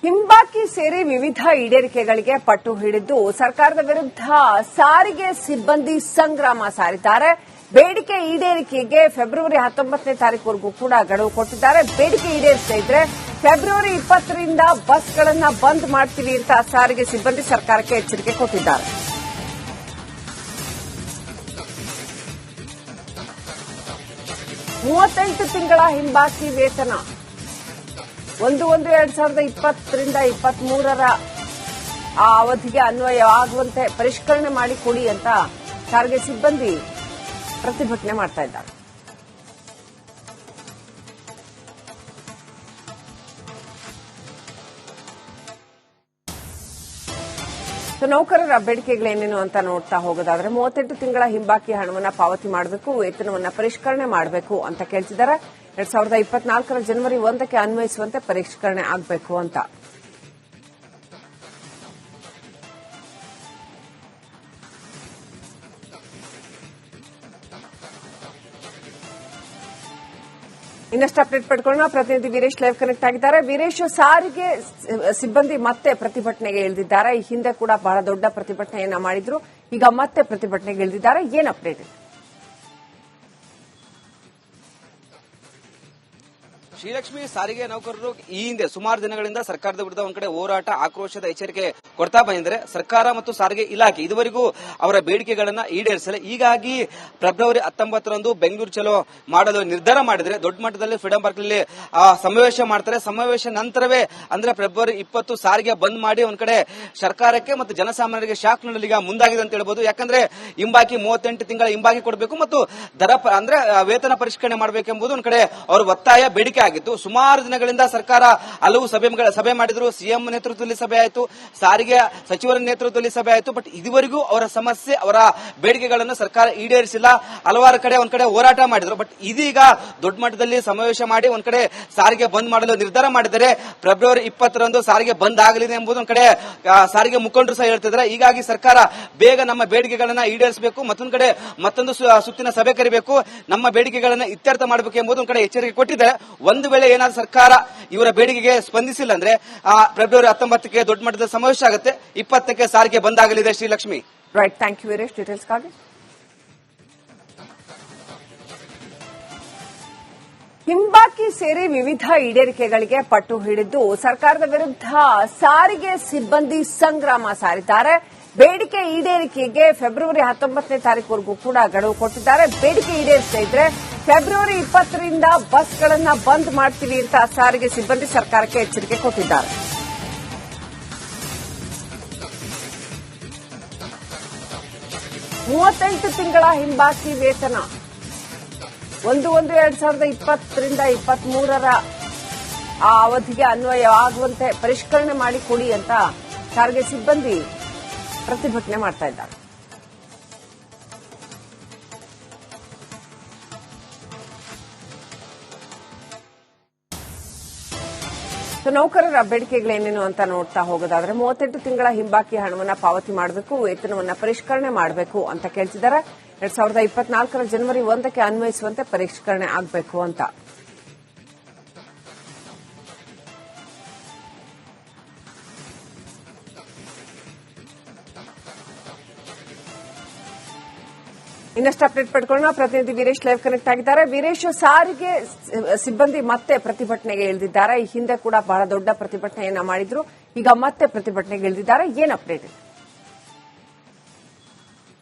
ಹಿಂಬಾಕಿ ಸೇರಿ ವಿವಿಧ ಈಡೇರಿಕೆಗಳಿಗೆ ಪಟ್ಟು ಹಿಡಿದು ಸರ್ಕಾರದ ವಿರುದ್ಧ ಸಾರಿಗೆ ಸಿಬ್ಬಂದಿ ಸಂಗ್ರಾಮ ಸಾರಿದ್ದಾರೆ. ಬೇಡಿಕೆ ಈಡೇರಿಕೆಗೆ ಫೆಬ್ರವರಿ 19ನೇ ತಾರೀಕುವರೆಗೂ ಕೂಡ ಗಡುವು ಕೊಟ್ಟಿದ್ದಾರೆ. ಬೇಡಿಕೆ ಈಡೇರಿಸದೇ ಇದ್ರೆ ಫೆಬ್ರವರಿ 20ರಿಂದ ಬಸ್ಗಳನ್ನು ಬಂದ್ ಮಾಡ್ತೀವಿ ಅಂತ ಸಾರಿಗೆ ಸಿಬ್ಬಂದಿ ಸರ್ಕಾರಕ್ಕೆ ಎಚ್ಚರಿಕೆ ಕೊಟ್ಟಿದ್ದಾರೆ. ಮೂವತ್ತೆಂಟು ತಿಂಗಳ ಹಿಂಬಾಕಿ ವೇತನ 1/1/2020ರಿಂದ 23ರ ಆ ಅವಧಿಗೆ ಅನ್ವಯ ಆಗುವಂತೆ ಪರಿಷ್ಕರಣೆ ಮಾಡಿಕೊಡಿ ಅಂತ ಸಾರಿಗೆ ಸಿಬ್ಬಂದಿ ಪ್ರತಿಭಟನೆ ಮಾಡ್ತಾ ಇದ್ದಾರೆ. ನೌಕರರ ಬೇಡಿಕೆಗಳೇನೇನು ಅಂತ ನೋಡ್ತಾ ಹೋಗೋದಾದ್ರೆ 38 ತಿಂಗಳ ಹಿಂಬಾಕಿ ಹಣವನ್ನು ಪಾವತಿ ಮಾಡಬೇಕು, ವೇತನವನ್ನು ಪರಿಷ್ಕರಣೆ ಮಾಡಬೇಕು ಅಂತ ಕೇಳ್ತಿದ್ದಾರೆ. 2024ರ ಜನವರಿ 1ಕ್ಕೆ ಅನ್ವಯಿಸುವಂತೆ ಪರಿಷ್ಕರಣೆ ಆಗಬೇಕು ಅಂತ. ಇನ್ನಷ್ಟು ಅಪ್ಡೇಟ್ ಪಡ್ಕೊಳ್ಳೋಣ. ಪ್ರತಿನಿಧಿ ವೀರೇಶ್ ಲೈವ್ ಕನೆಕ್ಟ್ ಆಗಿದ್ದಾರೆ. ವೀರೇಶ್, ಸಾರಿಗೆ ಸಿಬ್ಬಂದಿ ಮತ್ತೆ ಪ್ರತಿಭಟನೆಗೆ ಇಳಿದಿದ್ದಾರೆ. ಈ ಹಿಂದೆ ಕೂಡ ಬಹಳ ದೊಡ್ಡ ಪ್ರತಿಭಟನೆಯನ್ನ ಮಾಡಿದ್ರು, ಈಗ ಮತ್ತೆ ಪ್ರತಿಭಟನೆಗೆ ಇಳಿದಿದ್ದಾರೆ. ಏನ್ ಅಪ್ಡೇಟ್ ಇದೆ? ಶ್ರೀಲಕ್ಷ್ಮಿ, ಸಾರಿಗೆ ನೌಕರರು ಈ ಹಿಂದೆ ಸುಮಾರು ದಿನಗಳಿಂದ ಸರ್ಕಾರದ ವಿರುದ್ಧ ಒಂದ್ ಕಡೆ ಹೋರಾಟ, ಆಕ್ರೋಶದ ಎಚ್ಚರಿಕೆ ಕೊಡ್ತಾ ಬಂದಿದ್ದಾರೆ. ಸರ್ಕಾರ ಮತ್ತು ಸಾರಿಗೆ ಇಲಾಖೆ ಇದುವರೆಗೂ ಅವರ ಬೇಡಿಕೆಗಳನ್ನ ಈಡೇರಿಸಲಿ. ಹೀಗಾಗಿ ಫೆಬ್ರವರಿ 19ರಂದು ಬೆಂಗಳೂರು ಚಲೋ ಮಾಡಲು ನಿರ್ಧಾರ ಮಾಡಿದ್ರೆ ದೊಡ್ಡ ಮಟ್ಟದಲ್ಲಿ ಫ್ರೀಡಂ ಪಾರ್ಕ್ ನಲ್ಲಿ ಸಮಾವೇಶ ಮಾಡ್ತಾರೆ. ಸಮಾವೇಶ ನಂತರವೇ ಅಂದ್ರೆ ಫೆಬ್ರವರಿ 20 ಸಾರಿಗೆ ಬಂದ್ ಮಾಡಿ ಒಂದ್ ಕಡೆ ಸರ್ಕಾರಕ್ಕೆ ಮತ್ತು ಜನಸಾಮಾನ್ಯರಿಗೆ ಶಾಕ್ ನೀಡಲಿಗೆ ಮುಂದಾಗಿದೆ ಅಂತ ಹೇಳ್ಬೋದು. ಯಾಕಂದ್ರೆ ಹಿಂಬಾಕಿ 38 ತಿಂಗಳ ಹಿಂಬಾಕಿ ಕೊಡಬೇಕು ಮತ್ತು ದರ ಅಂದ್ರೆ ವೇತನ ಪರಿಷ್ಕರಣೆ ಮಾಡಬೇಕೆಂಬುದು ಒಂದ್ ಕಡೆ ಅವರ ಒತ್ತಾಯ, ಬೇಡಿಕೆ ಆಗಿತ್ತು. ಸುಮಾರು ದಿನಗಳಿಂದ ಸರ್ಕಾರ ಹಲವು ಸಭೆ ಮಾಡಿದ್ರು. ಸಿಎಂ ನೇತೃತ್ವದಲ್ಲಿ ಸಭೆ ಆಯಿತು, ಸಾರಿಗೆ ಸಚಿವರ ನೇತೃತ್ವದಲ್ಲಿ ಸಭೆ ಆಯಿತು. ಬಟ್ ಇದುವರೆಗೂ ಅವರ ಸಮಸ್ಯೆ, ಅವರ ಬೇಡಿಕೆಗಳನ್ನು ಸರ್ಕಾರ ಈಡೇರಿಸಿಲ್ಲ. ಹಲವಾರು ಕಡೆ ಒಂದ್ ಕಡೆ ಹೋರಾಟ ಮಾಡಿದ್ರು. ಬಟ್ ಇದೀಗ ದೊಡ್ಡ ಮಟ್ಟದಲ್ಲಿ ಸಮಾವೇಶ ಮಾಡಿ ಒಂದ್ ಕಡೆ ಸಾರಿಗೆ ಬಂದ್ ಮಾಡಲು ನಿರ್ಧಾರ ಮಾಡಿದ್ದಾರೆ. ಫೆಬ್ರವರಿ 20ರಂದು ಸಾರಿಗೆ ಬಂದ್ ಆಗಲಿದೆ ಎಂಬುದು ಒಂದ್ ಕಡೆ ಸಾರಿಗೆ ಮುಖಂಡರು ಸಹ ಹೇಳ್ತಿದ್ದಾರೆ. ಹೀಗಾಗಿ ಸರ್ಕಾರ ಬೇಗ ನಮ್ಮ ಬೇಡಿಕೆಗಳನ್ನ ಈಡೇರಿಸಬೇಕು, ಮತ್ತೊಂದು ಸುತ್ತಿನ ಸಭೆ ಕರಿಬೇಕು, ನಮ್ಮ ಬೇಡಿಕೆಗಳನ್ನ ಇತ್ಯರ್ಥ ಮಾಡಬೇಕು ಎಂಬುದು ಒಂದ್ ಕಡೆ ಎಚ್ಚರಿಕೆ ಕೊಟ್ಟಿದ್ದಾರೆ. ಒಂದು ವೇಳೆ ಏನಾದರೂ ಸರ್ಕಾರ ಇವರ ಬೇಡಿಕೆಗೆ ಸ್ಪಂದಿಸಿಲ್ಲ ಅಂದ್ರೆ ಫೆಬ್ರವರಿ 19ಕ್ಕೆ ದೊಡ್ಡ ಮಟ್ಟದ ಸಮಾವೇಶ ಆಗುತ್ತೆ, 20ಕ್ಕೆ ಸಾರಿಗೆ ಬಂದಾಗಲಿದೆ. Srilakshmi, right, thank you Veeresh ಡೀಟೇಲ್ಸ್ಗಾಗಿ. ಹಿಂಬಾಕಿ ಸೇರಿ ವಿವಿಧ ಈಡೇರಿಕೆಗಳಿಗೆ ಪಟ್ಟು ಹಿಡಿದು ಸರ್ಕಾರದ ವಿರುದ್ಧ ಸಾರಿಗೆ ಸಿಬ್ಬಂದಿ ಸಂಗ್ರಾಮ ಸಾರಿದ್ದಾರೆ. ಬೇಡಿಕೆ ಈಡೇರಿಕೆಗೆ ಫೆಬ್ರವರಿ 19ನೇ ತಾರೀಕುವರೆಗೂ ಕೂಡ ಗಡುವು ಕೊಟ್ಟಿದ್ದಾರೆ. ಬೇಡಿಕೆ ಈಡೇರಿಸದೇ ಇದ್ರೆ ಫೆಬ್ರವರಿ 20ರಿಂದ ಬಸ್ಗಳನ್ನು ಬಂದ್ ಮಾಡ್ತೀವಿ ಅಂತ ಸಾರಿಗೆ ಸಿಬ್ಬಂದಿ ಸರ್ಕಾರಕ್ಕೆ ಎಚ್ಚರಿಕೆ ಕೊಟ್ಟಿದ್ದಾರೆ. ಮೂವತ್ತೆಂಟು ತಿಂಗಳ ಹಿಂಬಾಕಿ ವೇತನ 1/1/2020ರಿಂದ 23ರ ಆ ಅವಧಿಗೆ ಅನ್ವಯ ಆಗುವಂತೆ ಪರಿಷ್ಕರಣೆ ಮಾಡಿಕೊಡಿ ಅಂತ ಸಾರಿಗೆ ಸಿಬ್ಬಂದಿ ಪ್ರತಿಭಟನೆ ಮಾಡ್ತಾ ಇದ್ದಾರೆ. ನೌಕರರ ಬೇಡಿಕೆಗಳೇನೇನು ಅಂತ ನೋಡ್ತಾ ಹೋಗೋದಾದ್ರೆ 38 ತಿಂಗಳ ಹಿಂಬಾಕಿ ಹಣವನ್ನು ಪಾವತಿ ಮಾಡಬೇಕು, ವೇತನವನ್ನು ಪರಿಷ್ಕರಣೆ ಮಾಡಬೇಕು ಅಂತ ಕೇಳ್ತಿದ್ದಾರೆ. 2024ರ ಜನವರಿ 1ಕ್ಕೆ ಅನ್ವಯಿಸುವಂತೆ ಪರಿಷ್ಕರಣೆ ಆಗಬೇಕು ಅಂತ. ಇನ್ನಷ್ಟು ಅಪ್ಡೇಟ್ ಪಡ್ಕೊಳ್ಳೋಣ. ಪ್ರತಿನಿಧಿ ವೀರೇಶ್ ಲೈವ್ ಕನೆಕ್ಟ್ ಆಗಿದ್ದಾರೆ. ವೀರೇಶ್, ಸಾರಿಗೆ ಸಿಬ್ಬಂದಿ ಮತ್ತೆ ಪ್ರತಿಭಟನೆಗೆ ಇಳಿದಿದ್ದಾರೆ. ಈ ಹಿಂದೆ ಕೂಡ ಬಹಳ ದೊಡ್ಡ ಪ್ರತಿಭಟನೆಯನ್ನ ಮಾಡಿದ್ರು, ಈಗ ಮತ್ತೆ ಪ್ರತಿಭಟನೆಗೆ ಇಳಿದಿದ್ದಾರೆ. ಏನ್ ಅಪ್ಡೇಟ್ ಇದೆ?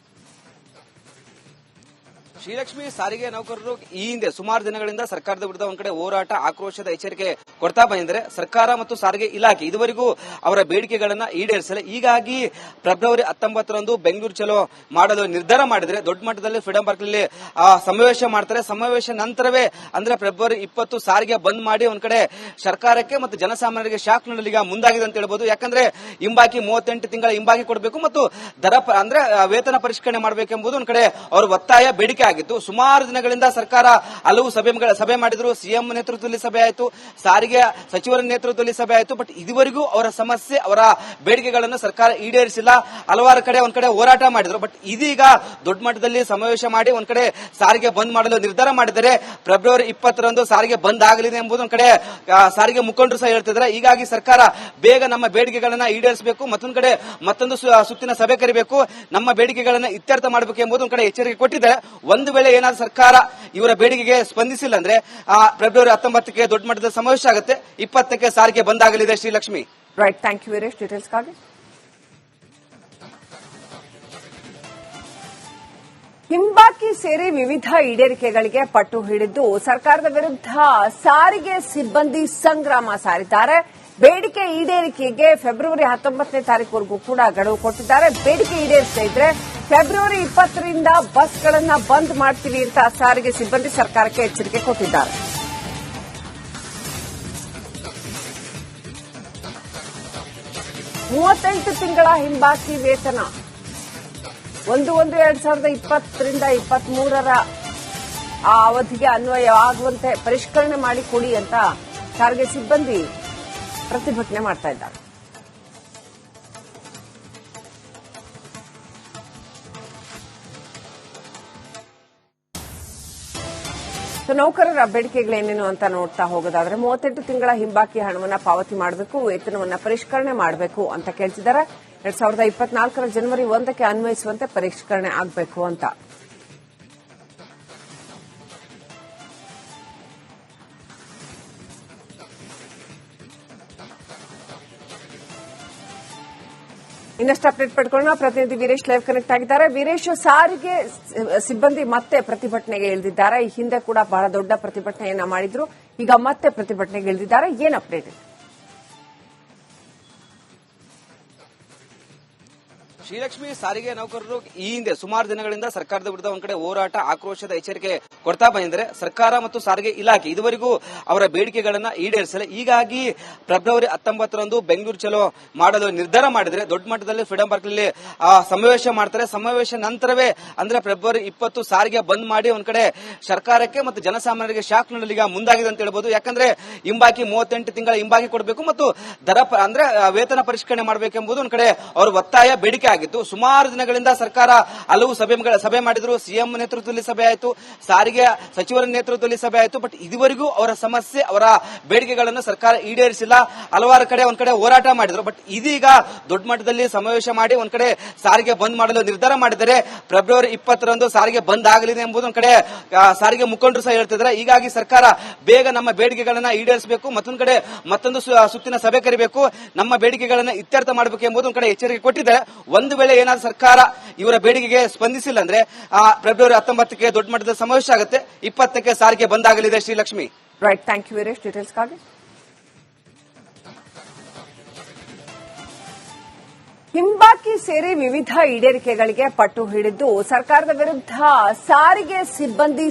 ಶ್ರೀಲಕ್ಷ್ಮಿ, ಸಾರಿಗೆ ನೌಕರರು ಈ ಹಿಂದೆ ಸುಮಾರು ದಿನಗಳಿಂದ ಸರ್ಕಾರದ ವಿರುದ್ಧ ಒಂದ್ ಕಡೆ ಹೋರಾಟ, ಆಕ್ರೋಶದ ಎಚ್ಚರಿಕೆ ಕೊಡ್ತಾ ಬಂದಿದ್ದಾರೆ. ಸರ್ಕಾರ ಮತ್ತು ಸಾರಿಗೆ ಇಲಾಖೆ ಇದುವರೆಗೂ ಅವರ ಬೇಡಿಕೆಗಳನ್ನ ಈಡೇರಿಸಲಿ. ಹೀಗಾಗಿ ಫೆಬ್ರವರಿ 19ರಂದು ಬೆಂಗಳೂರು ಚಲೋ ಮಾಡಲು ನಿರ್ಧಾರ ಮಾಡಿದ್ರೆ ದೊಡ್ಡ ಮಟ್ಟದಲ್ಲಿ ಫ್ರೀಡಂ ಪಾರ್ಕ್ ನಲ್ಲಿ ಸಮಾವೇಶ ಮಾಡ್ತಾರೆ. ಸಮಾವೇಶ ನಂತರವೇ ಅಂದ್ರೆ ಫೆಬ್ರವರಿ 20 ಸಾರಿಗೆ ಬಂದ್ ಮಾಡಿ ಒಂದ್ ಕಡೆ ಸರ್ಕಾರಕ್ಕೆ ಮತ್ತು ಜನಸಾಮಾನ್ಯರಿಗೆ ಶಾಕ್ ನೀಡಲಿಗೆ ಮುಂದಾಗಿದೆ ಅಂತ ಹೇಳ್ಬೋದು. ಯಾಕಂದ್ರೆ ಹಿಂಬಾಕಿ 38 ತಿಂಗಳ ಹಿಂಬಾಕಿ ಕೊಡಬೇಕು ಮತ್ತು ದರ ಅಂದ್ರೆ ವೇತನ ಪರಿಷ್ಕರಣೆ ಮಾಡಬೇಕೆಂಬುದು ಒಂದ್ ಕಡೆ ಅವರ ಒತ್ತಾಯ, ಬೇಡಿಕೆ ಆಗಿತ್ತು. ಸುಮಾರು ದಿನಗಳಿಂದ ಸರ್ಕಾರ ಹಲವು ಸಭೆ ಮಾಡಿದ್ರು. ಸಿಎಂ ನೇತೃತ್ವದಲ್ಲಿ ಸಭೆ ಆಯಿತು, ಸಾರಿಗೆ ಸಚಿವರ ನೇತೃತ್ವದಲ್ಲಿ ಸಭೆ ಆಯಿತು. ಬಟ್ ಇದುವರೆಗೂ ಅವರ ಸಮಸ್ಯೆ, ಅವರ ಬೇಡಿಕೆಗಳನ್ನು ಸರ್ಕಾರ ಈಡೇರಿಸಿಲ್ಲ. ಹಲವಾರು ಕಡೆ ಒಂದ್ ಕಡೆ ಹೋರಾಟ ಮಾಡಿದ್ರು. ಬಟ್ ಇದೀಗ ದೊಡ್ಡ ಮಟ್ಟದಲ್ಲಿ ಸಮಾವೇಶ ಮಾಡಿ ಒಂದ್ ಕಡೆ ಸಾರಿಗೆ ಬಂದ್ ಮಾಡಲು ನಿರ್ಧಾರ ಮಾಡಿದರೆ ಫೆಬ್ರವರಿ 20ರಂದು ಸಾರಿಗೆ ಬಂದ್ ಆಗಲಿದೆ ಎಂಬುದು ಒಂದ್ ಕಡೆ ಸಾರಿಗೆ ಮುಖಂಡರು ಸಹ ಹೇಳ್ತಿದ್ದಾರೆ. ಹೀಗಾಗಿ ಸರ್ಕಾರ ಬೇಗ ನಮ್ಮ ಬೇಡಿಕೆಗಳನ್ನ ಈಡೇರಿಸಬೇಕು, ಮತ್ತೊಂದು ಸುತ್ತಿನ ಸಭೆ ಕರೆಯಬೇಕು, ನಮ್ಮ ಬೇಡಿಕೆಗಳನ್ನ ಇತ್ಯರ್ಥ ಮಾಡಬೇಕು ಎಂಬುದು ಒಂದ್ ಕಡೆ ಎಚ್ಚರಿಕೆ ಕೊಟ್ಟಿದ್ದಾರೆ. ಒಂದು ವೇಳೆ ಏನಾದರೂ ಸರ್ಕಾರ ಇವರ ಬೇಡಿಕೆಗೆ ಸ್ಪಂದಿಸಿಲ್ಲ ಅಂದ್ರೆ ಫೆಬ್ರವರಿ 19ಕ್ಕೆ ದೊಡ್ಡ ಮಟ್ಟದ ಸಮಾವೇಶ ಆಗುತ್ತೆ, 20ಕ್ಕೆ ಸಾರಿಗೆ ಬಂದ್ ಆಗಲಿದೆ. Srilakshmi. Right, thank you Veeresh ಡೀಟೇಲ್ಸ್ಗಾಗಿ. ಹಿಂಬಾಕಿ ಸೇರಿ ವಿವಿಧ ಈಡೇರಿಕೆಗಳಿಗೆ ಪಟ್ಟು ಹಿಡಿದು ಸರ್ಕಾರದ ವಿರುದ್ಧ ಸಾರಿಗೆ ಸಿಬ್ಬಂದಿ ಸಂಗ್ರಾಮ ಸಾರಿದ್ದಾರೆ. ಬೇಡಿಕೆ ಈಡೇರಿಕೆಗೆ ಫೆಬ್ರವರಿ 19ನೇ ತಾರೀಕುವರೆಗೂ ಕೂಡ ಗಡುವು ಕೊಟ್ಟಿದ್ದಾರೆ. ಬೇಡಿಕೆ ಈಡೇರಿಸದೇ ಇದ್ರೆ ಫೆಬ್ರವರಿ 20ರಿಂದ ಬಸ್ಗಳನ್ನ ಬಂದ್ ಮಾಡ್ತೀವಿ ಅಂತ ಸಾರಿಗೆ ಸಿಬ್ಬಂದಿ ಸರ್ಕಾರಕ್ಕೆ ಎಚ್ಚರಿಕೆ ಕೊಟ್ಟಿದ್ದಾರೆ. ಮೂವತ್ತೆಂಟು ತಿಂಗಳ ಹಿಂಬಾಕಿ ವೇತನ 1/1/2020ರಿಂದ 23ರ ಆ ಅವಧಿಗೆ ಅನ್ವಯ ಆಗುವಂತೆ ಪರಿಷ್ಕರಣೆ ಮಾಡಿ ಕೊಡಿ ಅಂತ ಸಾರಿಗೆ ಸಿಬ್ಬಂದಿ ಪ್ರತಿಭಟನೆ ಮಾಡ್ತಾ ಇದ್ದಾರೆ. ನೌಕರರ ಬೇಡಿಕೆಗಳೇನೇನು ಅಂತ ನೋಡ್ತಾ ಹೋಗೋದಾದ್ರೆ 38 ತಿಂಗಳ ಹಿಂಬಾಕಿ ಹಣವನ್ನ ಪಾವತಿ ಮಾಡಬೇಕು, ವೇತನವನ್ನ ಪರಿಷ್ಕರಣೆ ಮಾಡಬೇಕು ಅಂತ ಕೇಳ್ತಿದ್ದಾರೆ. 2024ರ ಜನವರಿ 1ಕ್ಕೆ ಅನ್ವಯಿಸುವಂತೆ ಪರಿಷ್ಕರಣೆ ಆಗಬೇಕು ಅಂತ. ಇನ್ನಷ್ಟು ಅಪ್ಡೇಟ್ ಪಡ್ಕೊಳ್ಳೋಣ. ಪ್ರತಿನಿಧಿ ವೀರೇಶ್ ಲೈವ್ ಕನೆಕ್ಟ್ ಆಗಿದ್ದಾರೆ. ವೀರೇಶ್, ಸಾರಿಗೆ ಸಿಬ್ಬಂದಿ ಮತ್ತೆ ಪ್ರತಿಭಟನೆಗೆ ಇಳಿದಿದ್ದಾರೆ. ಈ ಹಿಂದೆ ಕೂಡ ಬಹಳ ದೊಡ್ಡ ಪ್ರತಿಭಟನೆಯನ್ನ ಮಾಡಿದ್ರು, ಈಗ ಮತ್ತೆ ಪ್ರತಿಭಟನೆಗೆ ಇಳಿದಿದ್ದಾರೆ. ಏನ್ ಅಪ್ಡೇಟ್ ಇದೆ? ಶ್ರೀಲಕ್ಷ್ಮಿ, ಸಾರಿಗೆ ನೌಕರರು ಈ ಹಿಂದೆ ಸುಮಾರು ದಿನಗಳಿಂದ ಸರ್ಕಾರದ ವಿರುದ್ಧ ಒಂದ್ ಕಡೆ ಹೋರಾಟ, ಆಕ್ರೋಶದ ಎಚ್ಚರಿಕೆ ಕೊಡ್ತಾ ಬಂದಿದ್ದಾರೆ. ಸರ್ಕಾರ ಮತ್ತು ಸಾರಿಗೆ ಇಲಾಖೆ ಇದುವರೆಗೂ ಅವರ ಬೇಡಿಕೆಗಳನ್ನ ಈಡೇರಿಸಿಲ್ಲ. ಹೀಗಾಗಿ ಫೆಬ್ರವರಿ 19ರಂದು ಬೆಂಗಳೂರು ಚಲೋ ಮಾಡಲು ನಿರ್ಧಾರ ಮಾಡಿದರೆ ದೊಡ್ಡ ಮಟ್ಟದಲ್ಲಿ ಫ್ರೀಡಂ ಪಾರ್ಕ್ ನಲ್ಲಿ ಸಮಾವೇಶ ಮಾಡ್ತಾರೆ. ಸಮಾವೇಶ ನಂತರವೇ ಅಂದ್ರೆ ಫೆಬ್ರವರಿ 20 ಸಾರಿಗೆ ಬಂದ್ ಮಾಡಿ ಒಂದ್ ಕಡೆ ಸರ್ಕಾರಕ್ಕೆ ಮತ್ತು ಜನಸಾಮಾನ್ಯರಿಗೆ ಶಾಕ್ ನೀಡಲಿಗೆ ಮುಂದಾಗಿದೆ ಅಂತ ಹೇಳ್ಬೋದು. ಯಾಕಂದ್ರೆ ಹಿಂಬಾಕಿ 38 ತಿಂಗಳ ಹಿಂಬಾಕಿ ಕೊಡಬೇಕು ಮತ್ತು ದರ ಅಂದ್ರೆ ವೇತನ ಪರಿಷ್ಕರಣೆ ಮಾಡಬೇಕೆಂಬುದು ಒಂದ್ ಕಡೆ ಅವರ ಒತ್ತಾಯ, ಬೇಡಿಕೆ ಆಗಿತ್ತು. ಸುಮಾರು ದಿನಗಳಿಂದ ಸರ್ಕಾರ ಹಲವು ಸಭೆ ಮಾಡಿದ್ರು. ಸಿಎಂ ನೇತೃತ್ವದಲ್ಲಿ ಸಭೆ ಆಯಿತು, ಸಾರಿಗೆ ಸಚಿವರ ನೇತೃತ್ವದಲ್ಲಿ ಸಭೆ ಆಯಿತು. ಬಟ್ ಇದುವರೆಗೂ ಅವರ ಸಮಸ್ಯೆ, ಅವರ ಬೇಡಿಕೆಗಳನ್ನು ಸರ್ಕಾರ ಈಡೇರಿಸಿಲ್ಲ. ಹಲವಾರು ಕಡೆ ಒಂದ್ ಕಡೆ ಹೋರಾಟ ಮಾಡಿದ್ರು. ಬಟ್ ಇದೀಗ ದೊಡ್ಡ ಮಟ್ಟದಲ್ಲಿ ಸಮಾವೇಶ ಮಾಡಿ ಒಂದ್ ಕಡೆ ಸಾರಿಗೆ ಬಂದ್ ಮಾಡಲು ನಿರ್ಧಾರ ಮಾಡಿದರೆ ಫೆಬ್ರವರಿ 20ರಂದು ಸಾರಿಗೆ ಬಂದ್ ಆಗಲಿದೆ ಎಂಬುದು ಒಂದ್ ಕಡೆ ಸಾರಿಗೆ ಮುಖಂಡರು ಸಹ ಹೇಳ್ತಿದ್ದಾರೆ. ಹೀಗಾಗಿ ಸರ್ಕಾರ ಬೇಗ ನಮ್ಮ ಬೇಡಿಕೆಗಳನ್ನ ಈಡೇರಿಸಬೇಕು, ಮತ್ತೊಂದು ಸುತ್ತಿನ ಸಭೆ ಕರೆಯಬೇಕು, ನಮ್ಮ ಬೇಡಿಕೆಗಳನ್ನ ಇತ್ಯರ್ಥ ಮಾಡಬೇಕು ಎಂಬುದು ಒಂದ್ ಕಡೆ ಎಚ್ಚರಿಕೆ ಕೊಟ್ಟಿದ್ದಾರೆ. ಒಂದು ವೇಳೆ ಏನಾದರೂ ಸರ್ಕಾರ ಇವರ ಬೇಡಿಕೆಗೆ ಸ್ಪಂದಿಸಿಲ್ಲ ಅಂದ್ರೆ ಫೆಬ್ರವರಿ 19ಕ್ಕೆ ದೊಡ್ಡ ಮಟ್ಟದ ಸಮಾವೇಶ ಆಗುತ್ತೆ, 20ಕ್ಕೆ ಸಾರಿಗೆ ಬಂದ್ ಆಗಲಿದೆ. Srilakshmi. Right, thank you Veeresh ಡೀಟೇಲ್ಸ್ಗಾಗಿ. ಹಿಂಬಾಕಿ ಸೇರಿ ವಿವಿಧ ಈಡೇರಿಕೆಗಳಿಗೆ ಪಟ್ಟು ಹಿಡಿದು ಸರ್ಕಾರದ ವಿರುದ್ಧ ಸಾರಿಗೆ ಸಿಬ್ಬಂದಿ